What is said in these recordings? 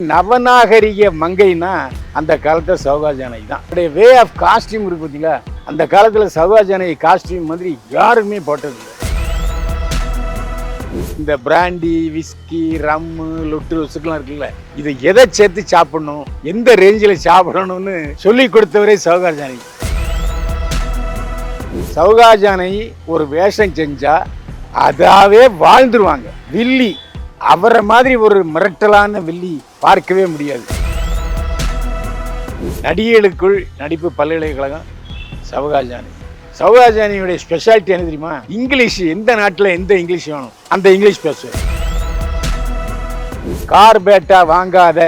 நவநாகரிக மங்கைன்னா அந்த காலத்தில் சௌகா ஜானகி தான். வே ஆஃப் காஸ்டியூம் இருக்கு பார்த்தீங்களா, அந்த காலத்தில் சௌகா ஜானகி காஸ்டியூம் மாதிரி யாருமே போட்டதில்லை. இந்த பிராண்டி, விஸ்கி, ரம்மு, லொட்டு ருசுக்கெல்லாம் இருக்குல்ல, இதை எதை சேர்த்து சாப்பிடணும், எந்த ரேஞ்சில் சாப்பிடணும்னு சொல்லி கொடுத்தவரே சௌகா ஜானகி. சௌகா ஜானகி ஒரு வேஷம் செஞ்சா அதாவே வாழ்ந்துருவாங்க. வில்லி அவரை மாதிரி ஒரு மிரட்டலான வில்லி பார்க்கவே முடியாது. நடிகைகளுக்குள் நடிப்பு பல்கலைக்கழகம் சௌகா ஜானகி. சௌகா ஜானகியுடைய ஸ்பெஷாலிட்டி என்ன தெரியுமா? இங்கிலீஷ், எந்த நாட்டில் எந்த இங்கிலீஷ் வேணும் அந்த இங்கிலீஷ் பேசுவார். கார் பேட்டா வாங்காத,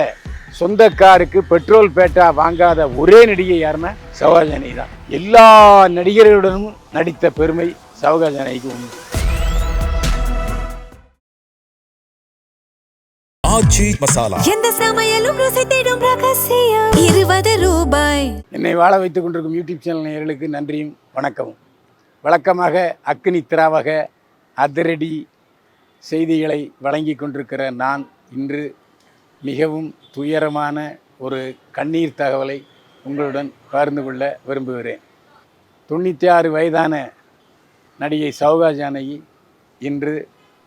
சொந்த காருக்கு பெட்ரோல் பேட்டா வாங்காத ஒரே நடிகை யாருன்னா சௌகா ஜானகி தான். எல்லா நடிகர்களுடனும் நடித்த பெருமை சௌகா ஜானகிக்கு உண்டு. எந்த சமையலும் ருசி தேடும் ரகசியம் 20 ரூபாய். என்னை வாழ வைத்துக் கொண்டிருக்கும் யூடியூப் சேனல் நேயர்களுக்கு நன்றியும் வணக்கமும். வழக்கமாக அக்னி திராவக அதிரடி செய்திகளை வழங்கி கொண்டிருக்கிற நான் இன்று மிகவும் துயரமான ஒரு கண்ணீர் தகவலை உங்களுடன் பகிர்ந்து கொள்ள விரும்புகிறேன். 96 வயதான நடிகை சௌகா ஜானகி இன்று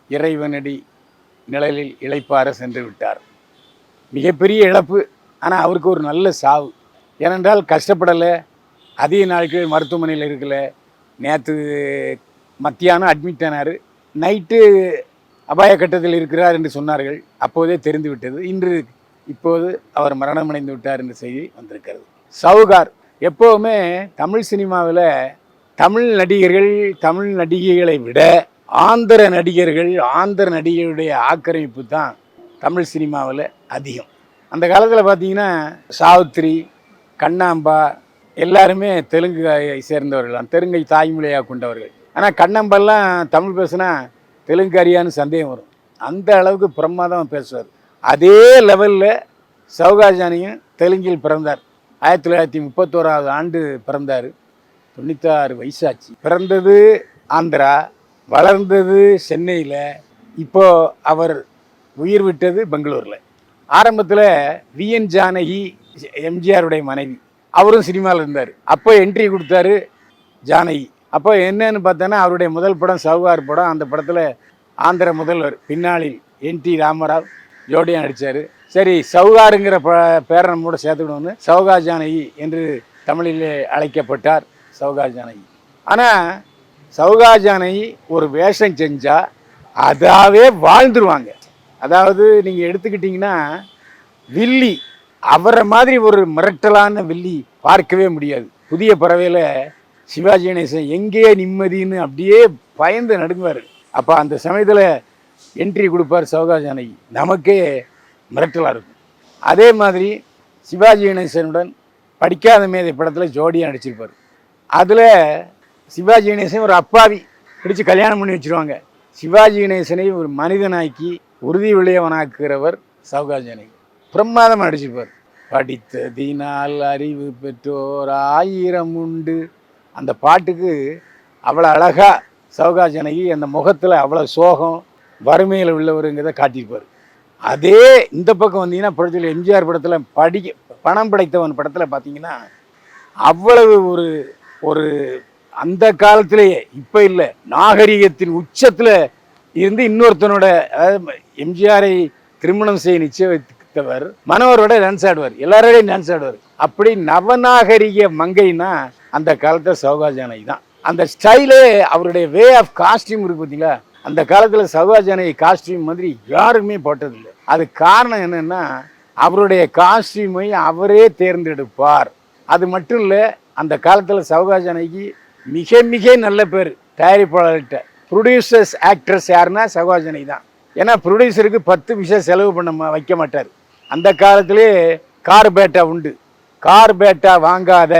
இறைவனடி நிழலில் இளைப்பாற சென்று விட்டார். மிகப்பெரிய இழப்பு. ஆனால் அவருக்கு ஒரு நல்ல சாவு. ஏனென்றால் கஷ்டப்படலை, அதிக நாட்கள் மருத்துவமனையில் இருக்கலை. நேற்று மத்தியானம் அட்மிட் ஆனார், நைட்டு அபாய கட்டத்தில் இருக்கிறார் என்று சொன்னார்கள். அப்போதே தெரிந்து விட்டது. இப்போது அவர் மரணமடைந்து விட்டார் என்ற செய்தி வந்திருக்கிறது. சௌகார் எப்போவுமே தமிழ் சினிமாவில் தமிழ் நடிகர்கள், தமிழ் நடிகைகளை விட ஆந்திர நடிகர்கள், ஆந்திர நடிகருடைய ஆக்கிரமிப்பு தான் தமிழ் சினிமாவில் அதிகம். அந்த காலத்தில் பார்த்தீங்கன்னா சாவித்திரி, கண்ணாம்பா எல்லாருமே தெலுங்கு சேர்ந்தவர்கள் தான், தெலுங்கை தாய்மொழியாக கொண்டவர்கள். ஆனால் கண்ணாம்பெல்லாம் தமிழ் பேசுனா தெலுங்கு அறியான்னு சந்தேகம் வரும். அந்த அளவுக்கு பிரமாதமாக பேசுவார். அதே லெவலில் சௌகா ஜானகியும் தெலுங்கில் பிறந்தார். 1931 ஆண்டு பிறந்தார். 96 வயசாச்சு. பிறந்தது ஆந்திரா, வளர்ந்தது சென்னையில். இப்போது அவர் உயிர் விட்டது பெங்களூரில். ஆரம்பத்தில் விஎன் ஜானகி எம்ஜிஆருடைய மனைவி, அவரும் சினிமாவில் இருந்தார். அப்போ என்ட்ரி கொடுத்தாரு ஜானகி. அப்போ என்னன்னு பார்த்தோன்னா அவருடைய முதல் படம் சௌகார் படம். அந்த படத்தில் ஆந்திர முதல்வர் பின்னாளில் என்டி ராமராவ் ஜோடியாக நடித்தார். சரி, சௌகாருங்கிற பேரை நம்மோட சேர்த்துக்கணும்னு சௌகா ஜானகி என்று தமிழிலே அழைக்கப்பட்டார் சௌகா ஜானகி. ஆனால் சௌகா ஜானகி ஒரு வேஷம் செஞ்சால் அதாவே வாழ்ந்துருவாங்க. அதாவது நீங்கள் எடுத்துக்கிட்டிங்கன்னா வில்லி அவரை மாதிரி ஒரு மிரட்டலான வில்லி பார்க்கவே முடியாது. புதிய பறவையில் சிவாஜி கணேசன் எங்கே நிம்மதின்னு அப்படியே பயந்து நடுங்குவார். அப்போ அந்த சமயத்தில் என்ட்ரி கொடுப்பார் சௌகா ஜானகி, நமக்கே மிரட்டலாக இருக்கும். அதே மாதிரி சிவாஜி கணேசனுடன் படிக்காத மேதை படத்தில் ஜோடியாக நடிச்சிருப்பார். அதில் சிவாஜி கணேசன் ஒரு அப்பாவி பிடிச்சி கல்யாணம் பண்ணி வச்சுருவாங்க. சிவாஜி கணேசனை ஒரு மனிதனாக்கி உறுதி விளையவனாக்குகிறவர் சௌகா ஜானகி. பிரமாதமாக நடிச்சிருப்பார். படித்ததினால் அறிவு பெற்றோர் 1000 உண்டு. அந்த பாட்டுக்கு அவ்வளோ அழகாக சௌகா ஜானகி அந்த முகத்தில் அவ்வளோ சோகம், வறுமையில் உள்ளவருங்கிறத காட்டியிருப்பார். அதே இந்த பக்கம் வந்தீங்கன்னா படத்தில் எம்ஜிஆர் படத்தில் பணம் படைத்தவன் படத்தில் பார்த்தீங்கன்னா அவ்வளவு ஒரு அந்த காலத்திலேயே, இப்போ இல்லை, நாகரிகத்தின் உச்சத்தில் இருந்து இன்னொருத்தனோட, அதாவது எம்ஜிஆரை திருமணம் செய்ய நிச்சயித்தவர் மனோரோட டான்ஸ் ஆடுவார், எல்லாரோடையும் டான்ஸ் ஆடுவார். அப்படி நவநாகரிக மங்கைன்னா அந்த காலத்தில் சௌகா ஜானகி தான். அந்த ஸ்டைலே, அவருடைய வே ஆஃப் காஸ்டியூம் இருக்கு பார்த்தீங்களா, அந்த காலத்தில் சௌகா ஜானகி காஸ்டியூம் மாதிரி யாருமே போட்டதில்லை. அது காரணம் என்னென்னா அவருடைய காஸ்டியூமை அவரே தேர்ந்தெடுப்பார். அது மட்டும் இல்லை, அந்த காலத்தில் சௌகா ஜானகி மிக மிக நல்ல பேர் தயாரிப்பாளர்கிட்ட. ப்ரொடியூசர்ஸ் ஆக்ட்ரஸ் யாருன்னா சௌகா ஜானகி தான். ஏன்னா ப்ரொடியூசருக்கு 10 பைசா செலவு பண்ண வைக்க மாட்டார். அந்த காலத்திலே கார் பேட்டா உண்டு. கார் பேட்டா வாங்காத,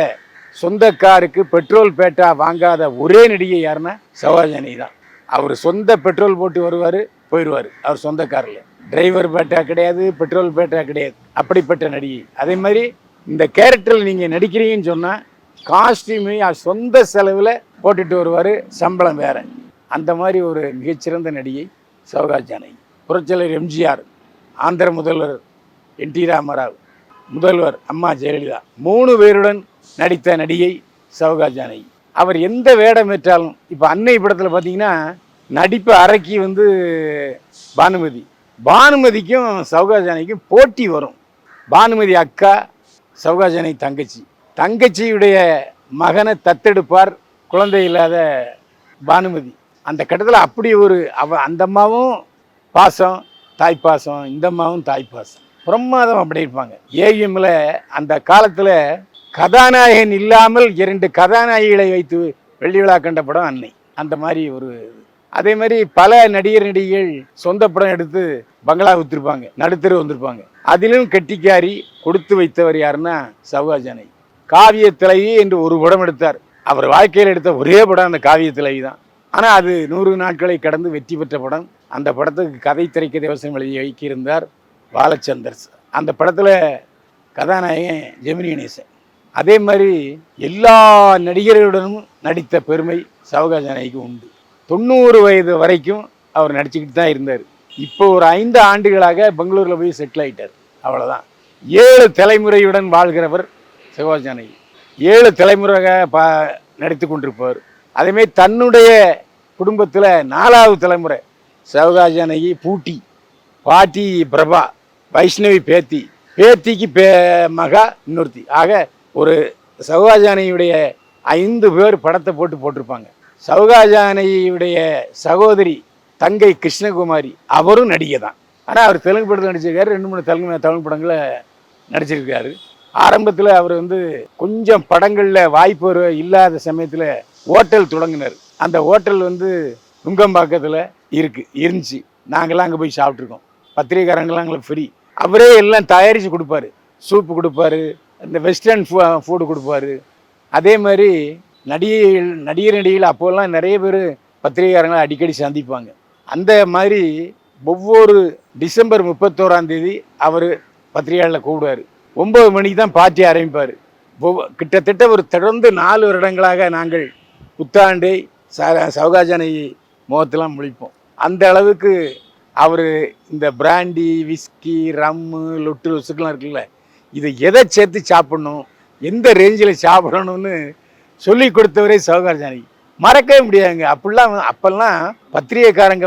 சொந்த காருக்கு பெட்ரோல் பேட்டா வாங்காத ஒரே நடிகை யாருன்னா சௌகா ஜானகி தான். அவர் சொந்த பெட்ரோல் போட்டு வருவார், போயிடுவார். அவர் சொந்த காரில் டிரைவர் பேட்டா கிடையாது, பெட்ரோல் பேட்டா கிடையாது. அப்படிப்பட்ட நடிகை. அதே மாதிரி இந்த கேரக்டரில் நீங்கள் நடிக்கிறீங்கன்னு சொன்னால் காஸ்டியூமை சொந்த செலவில் போட்டுட்டு வருவார், சம்பளம் வேறு. அந்த மாதிரி ஒரு மிகச்சிறந்த நடிகை சௌகா ஜானகி. புரட்சியாளர் எம்ஜிஆர், ஆந்திர முதல்வர் என் டி ராமராவ், முதல்வர் அம்மா ஜெயலலிதா 3 பேருடன் நடித்த நடிகை சௌகா ஜானகி. அவர் எந்த வேடம் ஏற்றாலும், இப்போ அன்னை படத்தில் பார்த்தீங்கன்னா நடிப்பு அரைக்கி பானுமதி, பானுமதிக்கும் சௌகா ஜானகிக்கும் போட்டி வரும். பானுமதி அக்கா, சௌகா ஜானகி தங்கச்சி, தங்கச்சியுடைய மகனை தத்தெடுப்பார் குழந்தை இல்லாத பானுமதி. அந்த கட்டத்தில் அப்படி அந்த அம்மாவும் பாசம், தாய்ப்பாசம், இந்த அம்மாவும் தாய்ப்பாசம், பிரமாதம் அப்படி இருப்பாங்க. ஏஎம்ல அந்த காலத்தில் கதாநாயகன் இல்லாமல் 2 கதாநாயகிகளை வைத்து வெள்ளி விழா கண்ட படம் அன்னை. அந்த மாதிரி அதே மாதிரி பல நடிகர்கள் சொந்த படம் எடுத்து பங்களா விற்றுருப்பாங்க, நடுத்தரு வந்திருப்பாங்க. அதிலும் கெட்டிக்காரி கொடுத்து வைத்தவர் யாருன்னா சௌகா ஜானகி. காவிய தலைவி என்று ஒரு படம் எடுத்தார். அவர் வாழ்க்கையில் எடுத்த ஒரே படம் அந்த காவிய தலைவி தான். ஆனால் அது 100 நாட்களை கடந்து வெற்றி பெற்ற படம். அந்த படத்துக்கு கதை திரைக்கதை வசனம் எழுதி வைக்கியிருந்தார் பாலச்சந்தர்ஸ். அந்த படத்தில் கதாநாயகன் ஜெமினி கணேசன். அதே மாதிரி எல்லா நடிகர்களுடனும் நடித்த பெருமை சௌகா ஜானகிக்கு உண்டு. 90 வயது வரைக்கும் அவர் நடிச்சுக்கிட்டு தான் இருந்தார். இப்போ ஒரு 5 ஆண்டுகளாக பெங்களூரில் போய் செட்டில் ஆகிட்டார், அவ்வளோதான். 7 தலைமுறையுடன் வாழ்கிறவர் சௌகா ஜானகி. 7 தலைமுறையாக நடித்து கொண்டிருப்பவர். அதேமாதிரி தன்னுடைய குடும்பத்தில் 4வது தலைமுறை சௌகா ஜானகி பூட்டி, பாட்டி பிரபா, வைஷ்ணவி பேத்தி, பேத்திக்கு மகா இன்னொருத்தி. ஆக ஒரு சௌகா ஜானகியுடைய 5 பேர் படத்தை போட்டிருப்பாங்க. சௌகா ஜானகியுடைய சகோதரி தங்கை கிருஷ்ணகுமாரி, அவரும் நடிகை தான். ஆனால் அவர் தெலுங்கு படத்தில் நடிச்சிருக்காரு, 2-3 தமிழ் படங்களில் நடிச்சிருக்காரு. ஆரம்பத்தில் அவர் கொஞ்சம் படங்களில் வாய்ப்பு இல்லாத சமயத்தில் ஹோட்டல் தொடங்கினார். அந்த ஹோட்டல் நுங்கம்பாக்கத்தில் இருந்துச்சு. நாங்கள்லாம் அங்கே போய் சாப்பிட்ருக்கோம். பத்திரிகைக்காரங்களாம் எங்களுக்கு ஃப்ரீ. அவரே எல்லாம் தயாரித்து கொடுப்பாரு. சூப்பு கொடுப்பாரு, இந்த வெஸ்டர்ன் ஃபுட்டு கொடுப்பாரு. அதே மாதிரி நடிகர்கள் அப்போல்லாம் நிறைய பேர் பத்திரிகைக்காரங்களை அடிக்கடி சந்திப்பாங்க. அந்த மாதிரி ஒவ்வொரு டிசம்பர் 31ஆம் தேதி அவர் பத்திரிகையாளர் கூப்பிடுவார். 9 மணிக்கு தான் பார்ட்டி ஆரம்பிப்பார். கிட்டத்தட்ட தொடர்ந்து 4 வருடங்களாக நாங்கள் புத்தாண்டை சௌகா ஜானகி முகத்தெல்லாம் முழிப்போம். அந்த அளவுக்கு அவர் இந்த பிராண்டி, விஸ்கி, ரம்மு, லொட்டு ருசுக்கெலாம் இருக்குல்ல, இதை எதை சேர்த்து சாப்பிட்ணும், எந்த ரேஞ்சில் சாப்பிடணும்னு சொல்லி கொடுத்தவரே சௌகா ஜானகி. மறக்கவே முடியாதுங்க. அப்பெல்லாம் பத்திரிகைக்காரங்க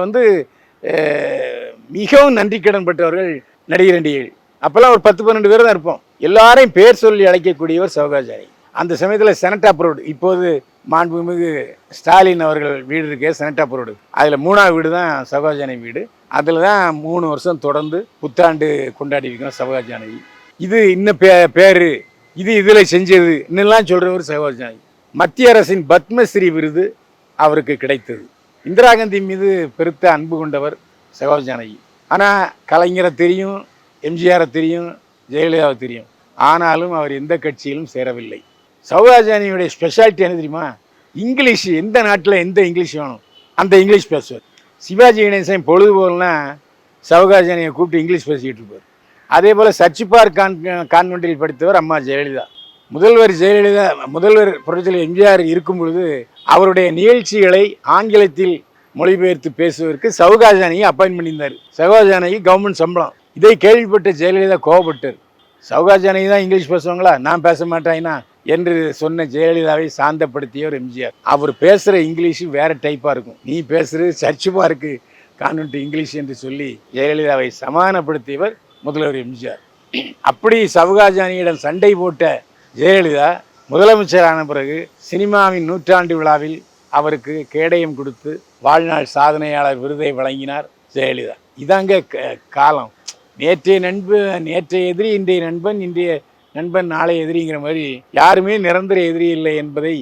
மிகவும் நன்றி கடன் பெற்றவர்கள் நடிகர்கள். அப்போல்லாம் ஒரு 10-12 பேர் தான் இருப்போம். எல்லாரையும் பேர் சொல்லி அழைக்கக்கூடியவர் சௌகா ஜானகி. அந்த சமயத்தில் செனட் ரோடு, இப்போது மாண்புமிகு ஸ்டாலின் அவர்கள் வீடு இருக்கே செனட் ரோடு, அதில் 3ஆவது வீடு தான் சௌகா ஜானகி வீடு. அதில் தான் 3 வருஷம் தொடர்ந்து புத்தாண்டு கொண்டாடி இருக்கோம் சௌகா ஜானகி. இது இன்னும் பேர், இதில் செஞ்சது இன்னெல்லாம் சொல்கிறவர் சௌகா ஜானகி. மத்திய அரசின் பத்மஸ்ரீ விருது அவருக்கு கிடைத்தது. இந்திரா காந்தி மீது பெருத்த அன்பு கொண்டவர் சௌகா ஜானகி. ஆனால் கலைஞரை தெரியும், எம்ஜிஆரை தெரியும், ஜெயலலிதாவை தெரியும். ஆனாலும் அவர் எந்த கட்சியிலும் சேரவில்லை. சௌகா ஜானகியுடைய ஸ்பெஷாலிட்டி என்ன தெரியுமா? இங்கிலீஷ், எந்த நாட்டில் எந்த இங்கிலீஷ் வேணும் அந்த இங்கிலீஷ் பேசுவார். சிவாஜி கணேசன் பொழுதுபோல்னா சௌகா ஜானகியை கூப்பிட்டு இங்கிலீஷ் பேசிக்கிட்டு இருப்பார். அதே போல் சர்ச்சிபார் கான்வென்ட்டில் படித்தவர் அம்மா ஜெயலலிதா. முதல்வர் புரட்சியில் எம்ஜிஆர் இருக்கும் பொழுது அவருடைய நிகழ்ச்சிகளை ஆங்கிலத்தில் மொழிபெயர்த்து பேசுவதற்கு சௌகா ஜானகி அப்பாயின்ட் பண்ணியிருந்தார். சௌகா ஜானகி கவர்மெண்ட் சம்பளம். இதை கேள்விப்பட்ட ஜெயலலிதா கோவப்பட்டார். சௌகா ஜானகி தான் இங்கிலீஷ் பேசுவாங்களா, நான் பேச மாட்டேன்னா என்று சொன்ன ஜெயலலிதாவை சாந்தப்படுத்தியவர் எம்ஜிஆர். அவர் பேசுகிற இங்கிலீஷு வேறு டைப்பாக இருக்கும், நீ பேசுகிறது சர்ச்சிபாருக்கு கான்வென்ட் இங்கிலீஷ் என்று சொல்லி ஜெயலலிதாவை சமாதானப்படுத்தியவர் முதல்வர் எம்ஜிஆர். அப்படி சௌகா ஜானகியிடம் சண்டை போட்ட ஜெயலலிதா முதலமைச்சரான பிறகு சினிமாவின் 100ஆண்டு விழாவில் அவருக்கு கேடயம் கொடுத்து வாழ்நாள் சாதனையாளர் விருதை வழங்கினார் ஜெயலலிதா. இதாங்க காலம். நேற்றைய எதிரி இன்றைய நண்பன், இன்றைய நண்பன் நாளைய எதிரிங்கிற மாதிரி யாருமே நிரந்தர எதிரி இல்லை என்பதை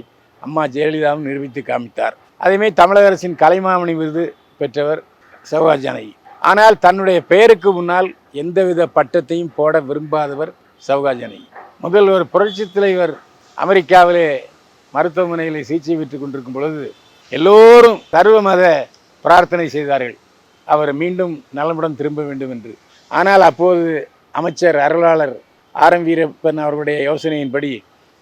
அம்மா ஜெயலலிதாவும் நிரூபித்து காமித்தார். அதேமாதிரி தமிழக அரசின் கலைமாமணி விருது பெற்றவர் சௌகா ஜானகி. ஆனால் தன்னுடைய பெயருக்கு முன்னால் எந்தவித பட்டத்தையும் போட விரும்பாதவர் சௌகா ஜானகி. முதல்வர் புரட்சித் தலைவர் அமெரிக்காவிலே மருத்துவமனையில் சிகிச்சை பெற்றுக் கொண்டிருக்கும் பொழுது எல்லோரும் சர்வ மத பிரார்த்தனை செய்தார்கள், அவர் மீண்டும் நலமுடன் திரும்ப வேண்டும் என்று. ஆனால் அப்போது அமைச்சர் அருளாளர் ஆர் எம் வீரப்பன் அவருடைய யோசனையின்படி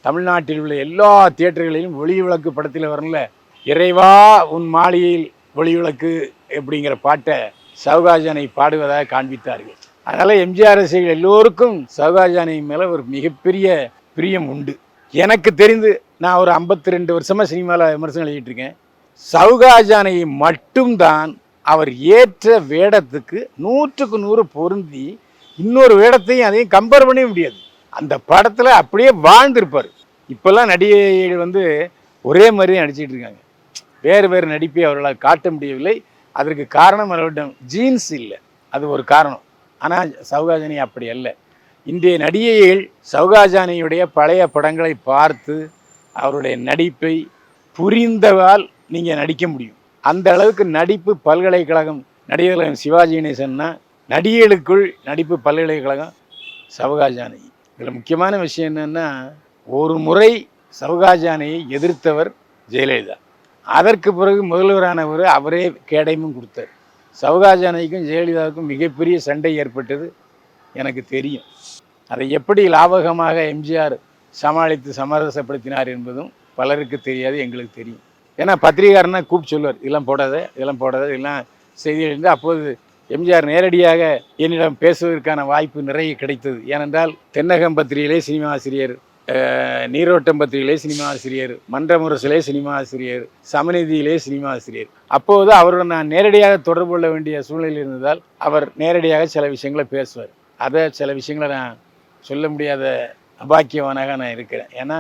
தமிழ்நாட்டில் உள்ள எல்லா தியேட்டர்களிலும் ஒளி விளக்கு படத்தில் வரல, இறைவா உன் மாளிகையில் ஒளி விளக்கு அப்படிங்கிற பாட்டை சௌகா ஜானகி பாடுவதாக காண்பித்தார்கள். அதனால் எம்ஜிஆர் ரசிகர்கள் எல்லோருக்கும் சௌகாஜானகி மேலே ஒரு மிகப்பெரிய பிரியம் உண்டு. எனக்கு தெரிந்து நான் ஒரு 52 வருஷமாக சினிமாவில் விமர்சனம் எழுதிட்டு இருக்கேன். சௌகாஜானகி மட்டும்தான் அவர் ஏற்ற வேடத்துக்கு 100க்கு 100 பொருந்தி இன்னொரு வேடத்தையும் அதையும் கம்பேர் பண்ணவே முடியாது. அந்த படத்தில் அப்படியே வாழ்ந்திருப்பார். இப்போல்லாம் நடிகைகள் ஒரே மாதிரி நடிச்சிட்டு இருக்காங்க. வேறு வேறு நடிப்பை அவர்களால் காட்ட முடியவில்லை. அதற்கு காரணம் அவர்களிடம் ஜீன்ஸ் இல்லை, அது ஒரு காரணம். ஆனால் சௌகாஜானகி அப்படி அல்ல. இன்றைய நடிகைகள் சௌகாஜானகியுடைய பழைய படங்களை பார்த்து அவருடைய நடிப்பை புரிந்ததால் நீங்கள் நடிக்க முடியும். அந்த அளவுக்கு நடிப்பு பல்கலைக்கழகம் நடிகர் சிவாஜி கணேசன்னா நடிகைகளுக்குள் நடிப்பு பல்கலைக்கழகம் சௌகாஜானகி. இதில் முக்கியமான விஷயம் என்னென்னா, ஒரு முறை சௌகாஜானகியை எதிர்த்தவர் ஜெயலலிதா. அதற்கு பிறகு முதல்வரானவர் அவரே கேடயமும் கொடுத்தார். சௌகாஜானகிக்கும் ஜெயலலிதாவுக்கும் மிகப்பெரிய சண்டை ஏற்பட்டது எனக்கு தெரியும். அதை எப்படி லாபகமாக எம்ஜிஆர் சமாளித்து சமரசப்படுத்தினார் என்பதும் பலருக்கு தெரியாது, எங்களுக்கு தெரியும். ஏன்னா பத்திரிகாரனா கூப்பிட்டு சொல்லுவார், இதெல்லாம் போடாத இதெல்லாம் செய்திகள் இருந்து. அப்போது எம்ஜிஆர் நேரடியாக என்னிடம் பேசுவதற்கான வாய்ப்பு நிறைய கிடைத்தது. ஏனென்றால் தென்னகம் பத்திரிகையிலே சினிமா ஆசிரியர், நீரோட்டம் பத்திரிகையிலே சினிமா ஆசிரியர், மன்ற முரசிலே சினிமா ஆசிரியர், சமநிதியிலே சினிமா ஆசிரியர். அப்போது அவருடன் நான் நேரடியாக தொடர்பு கொள்ள வேண்டிய சூழ்நிலை இருந்ததால் அவர் நேரடியாக சில விஷயங்களை பேசுவார். சில விஷயங்களை நான் சொல்ல முடியாத அபாக்கியவானாக நான் இருக்கிறேன். ஏன்னா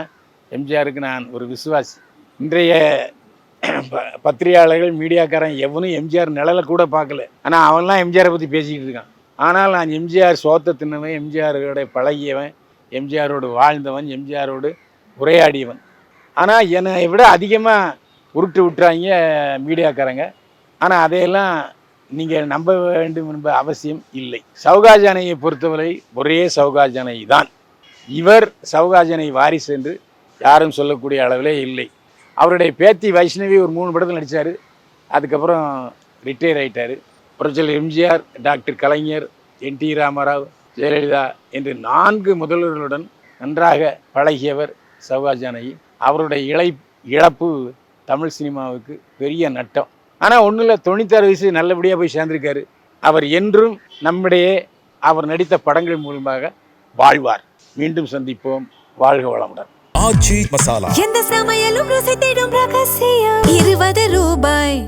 எம்ஜிஆருக்கு நான் ஒரு விசுவாசி. இன்றைய பத்திரிகையாளர்கள் மீடியாக்காரன் எவனும் எம்ஜிஆர் நிழலை கூட பார்க்கல. ஆனால் அவன்லாம் எம்ஜிஆரை பற்றி பேசிக்கிட்டு இருக்கான். ஆனால் நான் எம்ஜிஆர் சோத்தை தின்னவன், எம்ஜிஆரோட பழகியவன், எம்ஜிஆரோடு வாழ்ந்தவன், எம்ஜிஆரோடு உரையாடியவன். ஆனால் என்னை விட அதிகமாக உருட்டு விட்டுறாங்க மீடியாக்காரங்க. ஆனால் அதையெல்லாம் நீங்கள் நம்ப வேண்டும் என்ப அவசியம் இல்லை. சௌகாஜானகியை பொறுத்தவரை ஒரே சௌகாஜானகி தான். இவர் சௌகாஜானகி வாரிசு என்று யாரும் சொல்லக்கூடிய அளவிலே இல்லை. அவருடைய பேத்தி வைஷ்ணவி ஒரு 3 படத்தில் நடித்தார். அதுக்கப்புறம் ரிட்டையர் ஆகிட்டார். புரட்சியாளர் எம்ஜிஆர், டாக்டர் கலைஞர், என்.டி. ராமராவ், ஜெயலலிதா என்று 4 முதல்வர்களுடன் நன்றாக பழகியவர் சௌகாஜானகி. அவருடைய இழப்பு தமிழ் சினிமாவுக்கு பெரிய நட்டம். ஆனால் ஒன்றும் இல்லை, 96 வயசு நல்லபடியாக போய் சேர்ந்திருக்காரு. அவர் என்றும் நம்முடைய அவர் நடித்த படங்கள் மூலமாக வாழ்வார். மீண்டும் சந்திப்போம். வாழ்க வளமுடன். ஆச்சி மசாலா. எந்த சமையலும் ருசி தேடும் ரகசியம். 20 ரூபாய்.